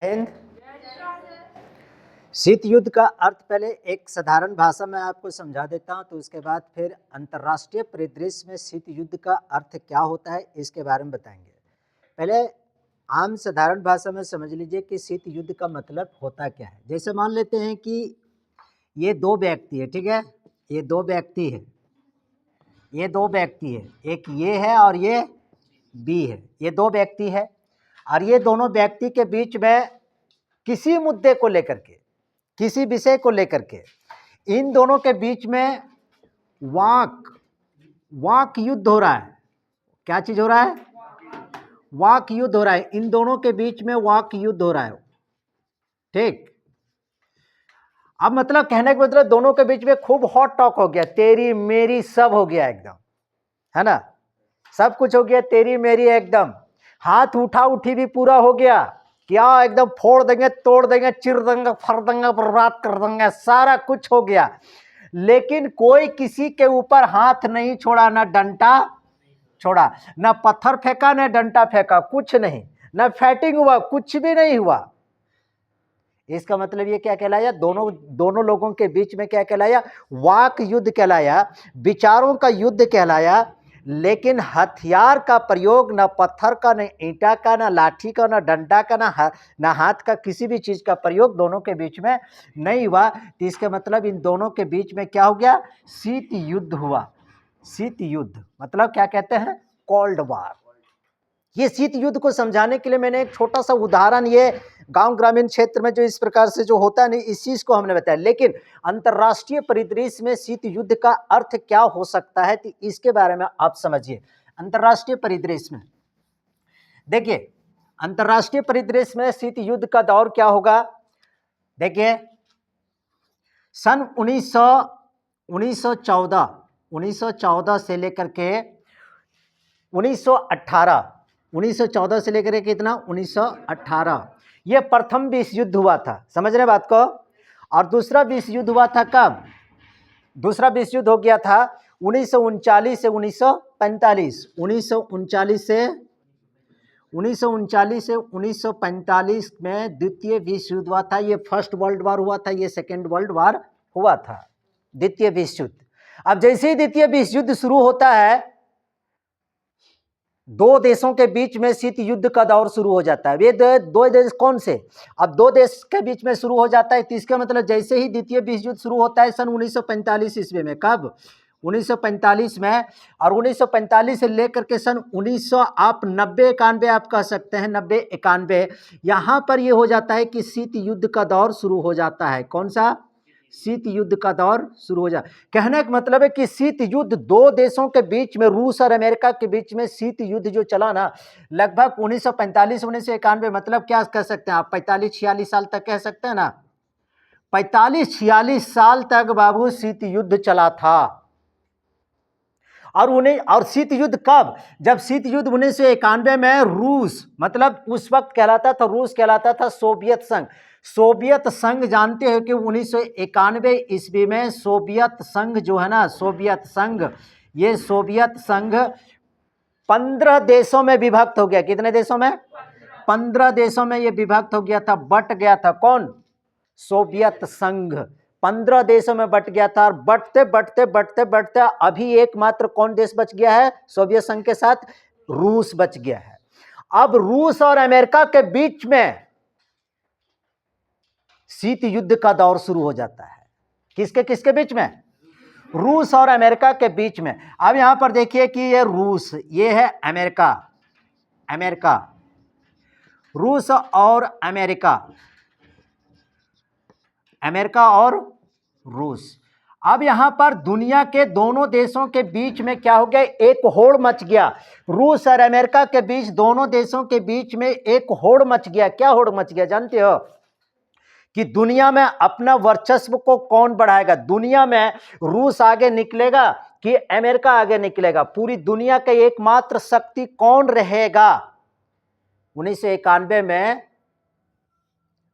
हिंद। शीत युद्ध का अर्थ पहले एक साधारण भाषा में आपको समझा देता हूं, तो उसके बाद फिर अंतर्राष्ट्रीय परिदृश्य में शीत युद्ध का अर्थ क्या होता है इसके बारे में बताएंगे। पहले आम साधारण भाषा में समझ लीजिए कि शीत युद्ध का मतलब होता क्या है। जैसे मान लेते हैं कि ये दो व्यक्ति है, ठीक है, ये दो व्यक्ति है, ये दो व्यक्ति है, एक ये है और ये बी है, ये दो व्यक्ति है और ये दोनों व्यक्ति के बीच में किसी मुद्दे को लेकर के, किसी विषय को लेकर के इन दोनों के बीच में वाक युद्ध हो रहा है। क्या चीज हो रहा है? वाक युद्ध हो रहा है। इन दोनों के बीच में वाक युद्ध हो रहा है, ठीक। अब मतलब कहने का मतलब दोनों के बीच में खूब हॉट टॉक हो गया, तेरी मेरी सब हो गया एकदम, है ना, सब कुछ हो गया, तेरी मेरी एकदम, हाथ उठा उठी भी पूरा हो गया, क्या एकदम फोड़ देंगे, तोड़ देंगे, चिर देंगे, फर देंगे, बर्बाद कर देंगे, सारा कुछ हो गया। लेकिन कोई किसी के ऊपर हाथ नहीं छोड़ा, ना डंडा छोड़ा, ना पत्थर फेंका, ना डंडा फेंका, कुछ नहीं, ना फाइटिंग हुआ, कुछ भी नहीं हुआ। इसका मतलब ये क्या कहलाया? दोनों लोगों के बीच में क्या कहलाया? वाक युद्ध कहलाया, विचारों का युद्ध कहलाया। लेकिन हथियार का प्रयोग न पत्थर का, न ईंटा का, न लाठी का, न डंडा का, न हाथ का, किसी भी चीज का प्रयोग दोनों के बीच में नहीं हुआ। तो इसका मतलब इन दोनों के बीच में क्या हो गया? शीत युद्ध हुआ। शीत युद्ध मतलब क्या कहते हैं? Cold war. ये शीत युद्ध को समझाने के लिए मैंने एक छोटा सा उदाहरण, ये गांव ग्रामीण क्षेत्र में जो इस प्रकार से जो होता है नहीं, इस चीज को हमने बताया। लेकिन अंतर्राष्ट्रीय परिदृश्य में शीत युद्ध का अर्थ क्या हो सकता है, तो इसके बारे में आप समझिए। अंतर्राष्ट्रीय परिदृश्य में देखिए, अंतर्राष्ट्रीय परिदृश्य में शीत युद्ध का दौर क्या होगा। देखिए, सन 1914 से लेकर के 1914 से लेकर के कितना, 1918, ये प्रथम विश्व युद्ध हुआ था, समझ रहे बात को। और दूसरा विश्व युद्ध हुआ था कब? दूसरा विश्व युद्ध हो गया था 1939 से 1945, 1939 से 1945 में द्वितीय विश्व युद्ध हुआ था। ये फर्स्ट वर्ल्ड वार हुआ था, ये सेकेंड वर्ल्ड वार हुआ था, द्वितीय विश्व युद्ध। अब जैसे ही द्वितीय विश्व युद्ध शुरू होता है, दो देशों के बीच में शीत युद्ध का दौर शुरू हो जाता है। ये दो देश कौन से? अब दो देश के बीच में शुरू हो जाता है, तो इसका मतलब जैसे ही द्वितीय विश्व युद्ध शुरू होता है सन 1945 ईस्वी में, कब? 1945 में। और 1945 से लेकर के सन 1900 आप 90-91 आप कह सकते हैं, 90-91, यहाँ पर ये हो जाता है कि शीत युद्ध का दौर शुरू हो जाता है। कौन सा? शीत युद्ध का दौर शुरू हो जाए। कहने का मतलब है कि शीत युद्ध दो देशों के बीच में, रूस और अमेरिका के बीच में शीत युद्ध जो चला ना, लगभग 1945-1991, मतलब क्या कह सकते हैं आप, 45-46 साल तक कह सकते हैं ना, 45-46 साल तक बाबू शीत युद्ध चला था। और शीत युद्ध कब? जब शीत युद्ध 1991 में रूस, मतलब उस वक्त कहलाता था, रूस कहलाता था सोवियत संघ। सोवियत संघ जानते हो कि 1991 ईस्वी में सोवियत संघ जो है ना, सोवियत संघ, ये सोवियत संघ 15 देशों में विभक्त हो गया। कितने देशों में? 15 देशों में ये विभक्त हो गया था, बट गया था। कौन? सोवियत संघ 15 देशों में बट गया था। और बढ़ते बढ़ते बढ़ते बढ़ते अभी एकमात्र कौन देश बच गया है सोवियत संघ के साथ? रूस बच गया है। अब रूस और अमेरिका के बीच में शीत युद्ध का दौर शुरू हो जाता है। किसके किसके बीच में? रूस और अमेरिका के बीच में। अब यहां पर देखिए कि ये रूस, ये है अमेरिका, अमेरिका, रूस और अमेरिका, अमेरिका और रूस। अब यहां पर दुनिया के दोनों देशों के बीच में क्या हो गया? एक होड़ मच गया। रूस और अमेरिका के बीच, दोनों देशों के बीच में एक होड़ मच गया। क्या होड़ मच गया जानते हो? कि दुनिया में अपना वर्चस्व को कौन बढ़ाएगा। दुनिया में रूस आगे निकलेगा कि अमेरिका आगे निकलेगा? पूरी दुनिया का एकमात्र शक्ति कौन रहेगा? 1991 में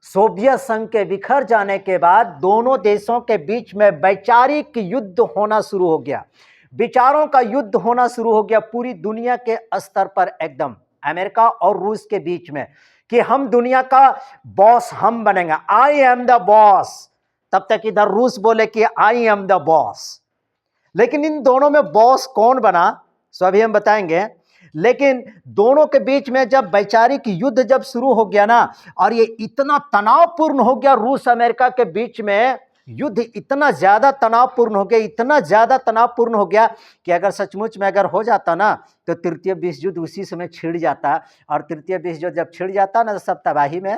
सोवियत संघ के बिखर जाने के बाद दोनों देशों के बीच में वैचारिक युद्ध होना शुरू हो गया, विचारों का युद्ध होना शुरू हो गया पूरी दुनिया के स्तर पर, एकदम अमेरिका और रूस के बीच में। कि हम दुनिया का बॉस हम बनेंगे, आई एम द बॉस, तब तक इधर रूस बोले कि आई एम द बॉस। लेकिन इन दोनों में बॉस कौन बना सो अभी हम बताएंगे। लेकिन दोनों के बीच में जब वैचारिक युद्ध जब शुरू हो गया ना, और ये इतना तनावपूर्ण हो गया, रूस अमेरिका के बीच में युद्ध इतना ज्यादा तनावपूर्ण हो गया, इतना ज्यादा तनावपूर्ण हो गया कि अगर सचमुच में अगर हो जाता ना तो तृतीय विश्व युद्ध उसी समय छिड़ जाता। और तृतीय विश्व युद्ध जब छिड़ जाता ना तो सब तबाही में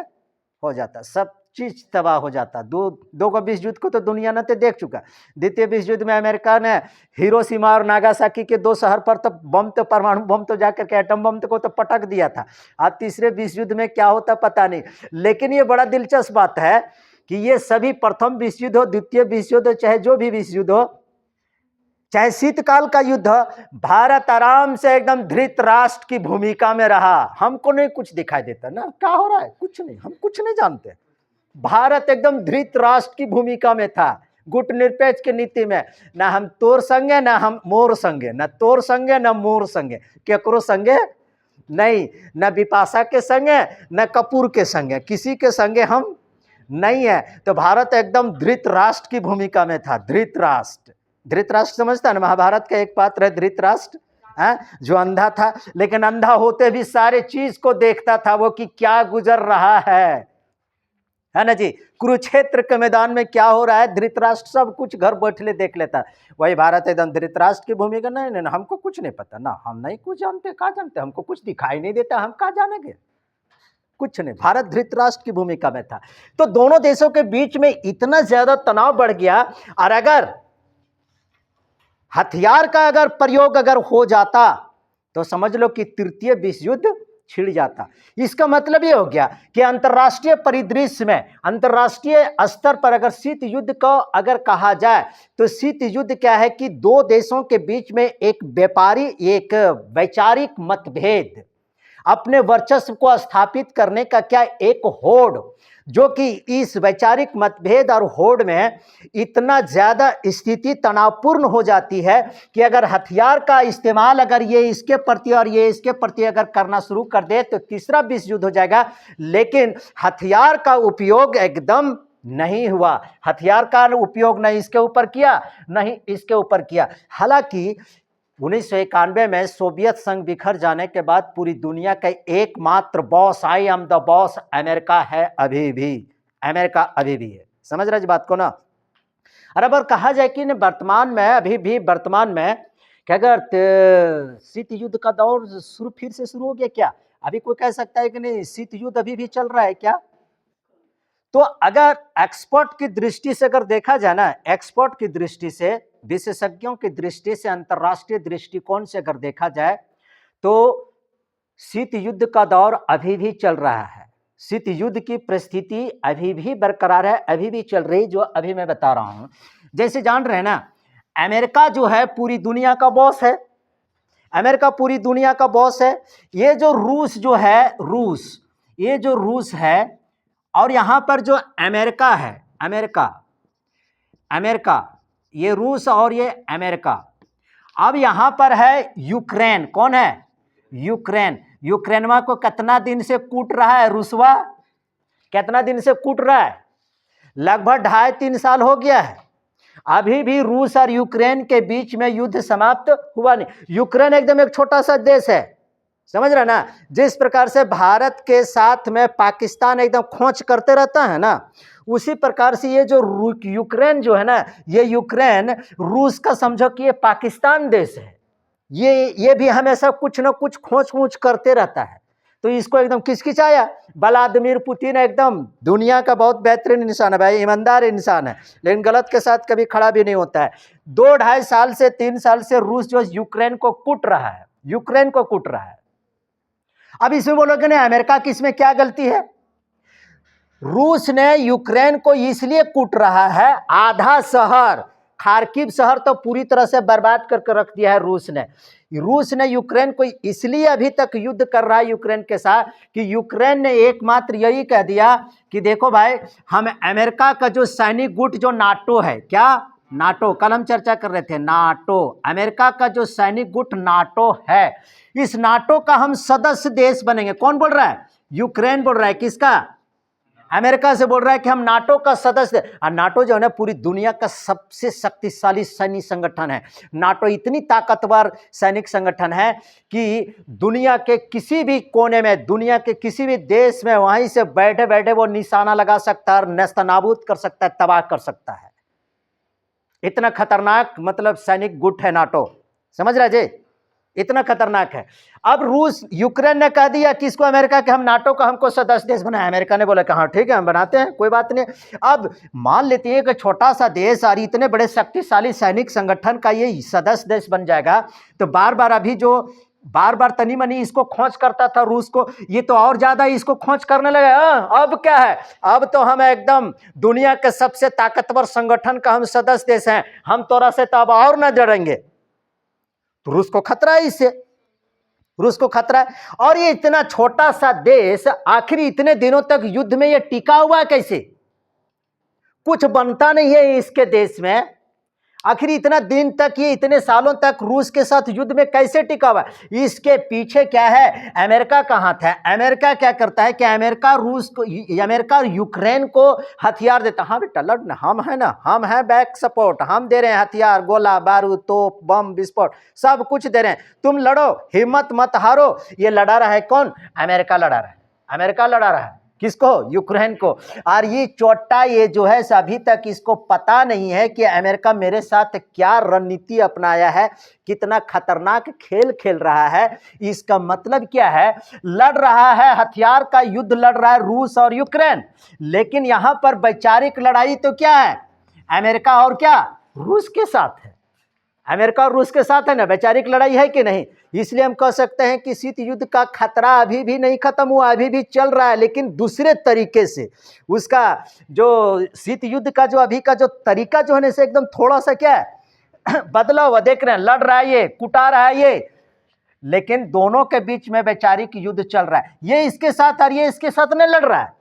हो जाता, सब चीज तबाह हो जाता। दो को विश्व युद्ध को तो दुनिया ने तो देख चुका। द्वितीय विश्व युद्ध में अमेरिका ने हिरोशिमा और नागासाकी के 2 शहर पर तो बम, तो परमाणु बम तो जाकर के एटम बम को तो पटक दिया था। अब तीसरे विश्व युद्ध में क्या होता पता नहीं। लेकिन ये बड़ा दिलचस्प बात है कि ये सभी प्रथम विश्व युद्ध हो, द्वितीय विश्व युद्ध हो, चाहे जो भी विश्व युद्ध हो, चाहे शीतकाल का युद्ध, भारत आराम से एकदम धृतराष्ट्र की भूमिका में रहा। हमको नहीं कुछ दिखाई देता ना क्या हो रहा है, कुछ नहीं, हम कुछ नहीं जानते। भारत एकदम धृतराष्ट्र की भूमिका में था, गुट निरपेक्ष की नीति में। ना हम तोर संगे ना हम मोर संगे, ना तोर संगे ना मोर संगे, केकरो संगे नहीं, न बिपाशा के संगे न कपूर के संगे, किसी के संगे हम नहीं है। तो भारत एकदम धृतराष्ट्र की भूमिका में था। धृतराष्ट्र, धृतराष्ट्र समझता है ना, महाभारत का एक पात्र है धृतराष्ट्र, जो अंधा था, लेकिन अंधा होते भी सारे चीज को देखता था वो कि क्या गुजर रहा है ना जी। कुरुक्षेत्र के मैदान में क्या हो रहा है, धृतराष्ट्र सब कुछ घर बैठले देख लेता। वही भारत एकदम धृतराष्ट्र की भूमिका, नहीं नहीं हमको कुछ नहीं पता ना, हम नहीं कुछ जानते, कहाँ जानते, हमको कुछ दिखाई नहीं देता, हम कहाँ जानेंगे, कुछ नहीं। भारत धृतराष्ट्र की भूमिका में था। तो दोनों देशों के बीच में इतना ज्यादा तनाव बढ़ गया, और अगर हथियार का अगर प्रयोग अगर हो जाता तो समझ लो कि तृतीय विश्व युद्ध छिड़ जाता। इसका मतलब ये हो गया कि अंतर्राष्ट्रीय परिदृश्य में, अंतर्राष्ट्रीय स्तर पर अगर शीत युद्ध का अगर कहा जाए तो शीत युद्ध क्या है कि दो देशों के बीच में एक एक वैचारिक मतभेद, अपने वर्चस्व को स्थापित करने का क्या एक होड़, जो कि इस वैचारिक मतभेद और होड़ में इतना ज्यादा स्थिति तनावपूर्ण हो जाती है कि अगर हथियार का इस्तेमाल अगर ये इसके प्रति और ये इसके प्रति अगर करना शुरू कर दे तो तीसरा विश्व युद्ध हो जाएगा। लेकिन हथियार का उपयोग एकदम नहीं हुआ, हथियार का उपयोग नहीं इसके ऊपर किया नहीं इसके ऊपर किया। हालांकि 1991 में सोवियत संघ बिखर जाने के बाद पूरी दुनिया का एकमात्र boss, I am the boss, America है अभी भी, अमेरिका अभी भी है। समझ रहे इस बात को ना। और अगर कहा जाए कि वर्तमान में, अभी भी वर्तमान में कि अगर शीत युद्ध का दौर फिर से शुरू हो गया क्या, अभी कोई कह सकता है कि नहीं शीत युद्ध अभी भी चल रहा है क्या? तो अगर एक्सपर्ट की दृष्टि से अगर देखा जाए ना, एक्सपर्ट की दृष्टि से, विशेषज्ञों की दृष्टि से, अंतरराष्ट्रीय दृष्टिकोण से अगर देखा जाए तो शीत युद्ध का दौर अभी भी चल रहा है। शीत युद्ध की परिस्थिति अभी भी बरकरार है, अभी भी चल रही, जो अभी मैं बता रहा हूं। जैसे जान रहे हैं ना, अमेरिका जो है पूरी दुनिया का बॉस है, अमेरिका पूरी दुनिया का बॉस है। ये जो रूस जो है, रूस, ये जो रूस है और यहां पर जो अमेरिका है, अमेरिका, ये रूस और ये अमेरिका। अब यहां पर है यूक्रेन, कौन है? यूक्रेन। यूक्रेनवा को कितना दिन से कूट रहा है रूसवा, कितना दिन से कूट रहा है? लगभग 2.5-3 साल हो गया है। अभी भी रूस और यूक्रेन के बीच में युद्ध समाप्त हुआ नहीं। यूक्रेन एकदम एक छोटा सा देश है, समझ रहे ना। जिस प्रकार से भारत के साथ में पाकिस्तान एकदम खोच करते रहता है ना, उसी प्रकार से ये जो यूक्रेन जो है ना, ये यूक्रेन रूस का समझो कि ये पाकिस्तान देश है। ये भी हमेशा कुछ ना कुछ खोच करते रहता है। तो इसको एकदम किसकिचाया। व्लादिमीर पुतिन एकदम दुनिया का बहुत बेहतरीन इंसान है भाई, ईमानदार इंसान है, लेकिन गलत के साथ कभी खड़ा भी नहीं होता है। 2-2.5 साल से 3 साल से रूस जो यूक्रेन को कूट रहा है, यूक्रेन को कूट रहा है। अब इसमें बोलोगे ना अमेरिका की इसमें क्या गलती है? रूस ने यूक्रेन को इसलिए कूट रहा है, आधा शहर खार्किव शहर तो पूरी तरह से बर्बाद करके रख दिया है रूस ने यूक्रेन को इसलिए अभी तक युद्ध कर रहा है यूक्रेन के साथ कि यूक्रेन ने एकमात्र यही कह दिया कि देखो भाई, हम अमेरिका का जो सैनिक गुट जो नाटो है, क्या नाटो, कल हम चर्चा कर रहे थे, नाटो, अमेरिका का जो सैनिक गुट नाटो है, इस नाटो का हम सदस्य देश बनेंगे। कौन बोल रहा है? यूक्रेन बोल रहा है किसका? अमेरिका से बोल रहा है कि हम नाटो का सदस्य। और नाटो जो है ना पूरी दुनिया का सबसे शक्तिशाली सैनिक संगठन है। नाटो इतनी ताकतवर सैनिक संगठन है कि दुनिया के किसी भी कोने में, दुनिया के किसी भी देश में वहीं से बैठे बैठे वो निशाना लगा सकता है और नेस्तनाबूद कर सकता है, तबाह कर सकता है। इतना खतरनाक मतलब सैनिक गुट है नाटो, समझ रहे जी, इतना खतरनाक है। अब रूस, यूक्रेन ने कह दिया किसको? अमेरिका के हम नाटो का हमको सदस्य देश बनाए। अमेरिका ने बोला कि हाँ ठीक है हम बनाते हैं, कोई बात नहीं। अब मान लेते हैं कि छोटा सा देश और इतने बड़े शक्तिशाली सैनिक संगठन का ये सदस्य देश बन जाएगा, तो बार बार अभी जो बार बार तनी मनी इसको खोज करता था रूस को, ये तो और ज्यादा इसको खोज करने लगे। अब क्या है, अब तो हम एकदम दुनिया के सबसे ताकतवर संगठन का हम सदस्य देश हैं, हम तोरा से तो अब और न जड़ेंगे। तो रूस को खतरा है इससे, रूस को खतरा है। और ये इतना छोटा सा देश आखिर इतने दिनों तक युद्ध में ये टिका हुआ कैसे? कुछ बनता नहीं है इसके देश में, आखिर इतना दिन तक, ये इतने सालों तक रूस के साथ युद्ध में कैसे टिका हुआ? इसके पीछे क्या है? अमेरिका का हाथ है। अमेरिका क्या करता है कि अमेरिका रूस को, अमेरिका यूक्रेन को हथियार देता। हाँ बेटा लड़, हम है ना, हम है बैक सपोर्ट, हम दे रहे हैं हथियार, गोला बारूद, तोप, बम, विस्फोट, सब कुछ दे रहे हैं, तुम लड़ो, हिम्मत मत हारो। ये लड़ा रहा है कौन? अमेरिका लड़ा रहा है। अमेरिका लड़ा रहा है किसको? यूक्रेन को। और ये चोटा ये जो है अभी तक इसको पता नहीं है कि अमेरिका मेरे साथ क्या रणनीति अपनाया है, कितना खतरनाक खेल खेल रहा है। इसका मतलब क्या है? लड़ रहा है, हथियार का युद्ध लड़ रहा है रूस और यूक्रेन, लेकिन यहां पर वैचारिक लड़ाई तो क्या है? अमेरिका और क्या? रूस के साथ है। अमेरिका और रूस के साथ है ना, वैचारिक लड़ाई है कि नहीं? इसलिए हम कह सकते हैं कि शीत युद्ध का खतरा अभी भी नहीं खत्म हुआ, अभी भी चल रहा है, लेकिन दूसरे तरीके से। उसका जो शीत युद्ध का जो अभी का जो तरीका जो है ना, से एकदम थोड़ा सा क्या है बदला हुआ। देख रहे हैं लड़ रहा है ये, कुटा रहा है ये, लेकिन दोनों के बीच में वैचारिक युद्ध चल रहा है। ये इसके साथ और ये इसके साथ नहीं लड़ रहा है,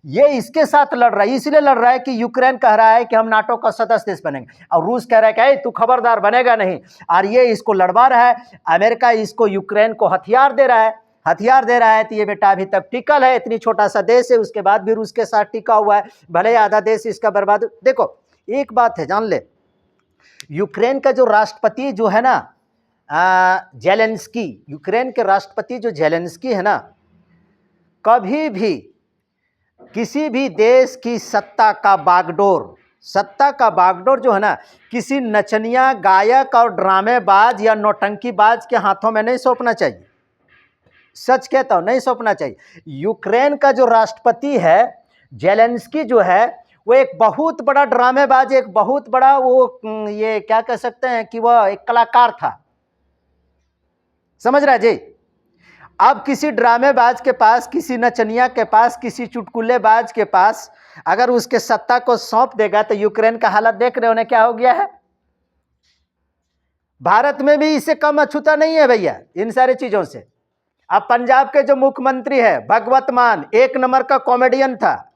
ये इसके साथ लड़ रहा है। इसलिए लड़ रहा है कि यूक्रेन कह रहा है कि हम नाटो का सदस्य देश बनेंगे, और रूस कह रहा है कि तू खबरदार बनेगा नहीं, और ये इसको लड़वा रहा है। अमेरिका इसको, यूक्रेन को हथियार दे रहा है, हथियार दे रहा है। तो ये बेटा अभी तक टिकल है, इतनी छोटा सा देश है, उसके बाद भी रूस के साथ टिका हुआ है, भले ही आधा देश इसका बर्बाद। देखो एक बात है, जान ले, यूक्रेन का जो राष्ट्रपति जो है ना जेलेंस्की, यूक्रेन के राष्ट्रपति जो जेलेंस्की है ना, कभी भी किसी भी देश की सत्ता का बागडोर जो है ना, किसी नचनिया, गायक और ड्रामेबाज या नौटंकीबाज के हाथों में नहीं सौंपना चाहिए। सच कहता हूं, नहीं सौंपना चाहिए। यूक्रेन का जो राष्ट्रपति है जेलेंस्की जो है, वो एक बहुत बड़ा ड्रामेबाज, एक बहुत बड़ा वो ये क्या कह सकते हैं कि वह एक कलाकार था, समझ रहा है जी। अब किसी ड्रामेबाज के पास, किसी नचनिया के पास, किसी चुटकुलेबाज के पास अगर उसके सत्ता को सौंप देगा, तो यूक्रेन का हालत देख रहे हो ना क्या हो गया है। भारत में भी इससे कम अछूता नहीं है भैया इन सारी चीजों से। अब पंजाब के जो मुख्यमंत्री है भगवत मान, एक नंबर का कॉमेडियन था,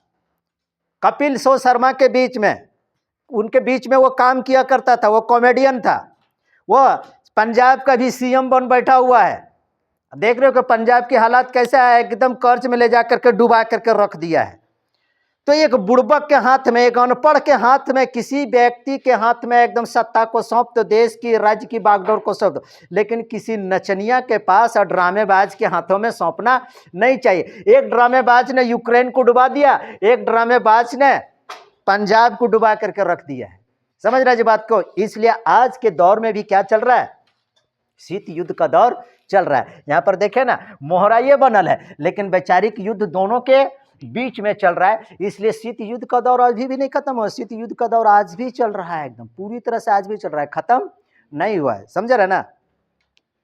कपिल शो शर्मा के बीच में, उनके बीच में वो काम किया करता था, वो कॉमेडियन था। वो पंजाब का भी सीएम बन बैठा हुआ है। देख रहे हो कि पंजाब की हालात कैसा है, एकदम कर्ज में ले जा करके डुबा करके रख दिया है। तो एक बुड़बक के हाथ में, एक अनपढ़ के हाथ में, किसी व्यक्ति के हाथ में एकदम सत्ता को सौंप दो, देश की, राज्य की बागडोर को सौंप दो, लेकिन किसी नचनिया के पास और ड्रामेबाज के हाथों में सौंपना नहीं चाहिए। एक ड्रामेबाज ने यूक्रेन को डुबा दिया, एक ड्रामेबाज ने पंजाब को डुबा करके रख दिया है, समझ रहे जी बात को। इसलिए आज के दौर में भी क्या चल रहा है? शीत युद्ध का दौर चल रहा है। यहां पर देखे ना, मोहरा ये बनल है, लेकिन वैचारिक युद्ध दोनों के बीच में चल रहा है। इसलिए शीत युद्ध का दौर अभी भी नहीं खत्म हुआ, शीत युद्ध का दौर आज भी चल रहा है, एकदम पूरी तरह से आज भी चल रहा है, खत्म नहीं हुआ है, समझ रहे ना।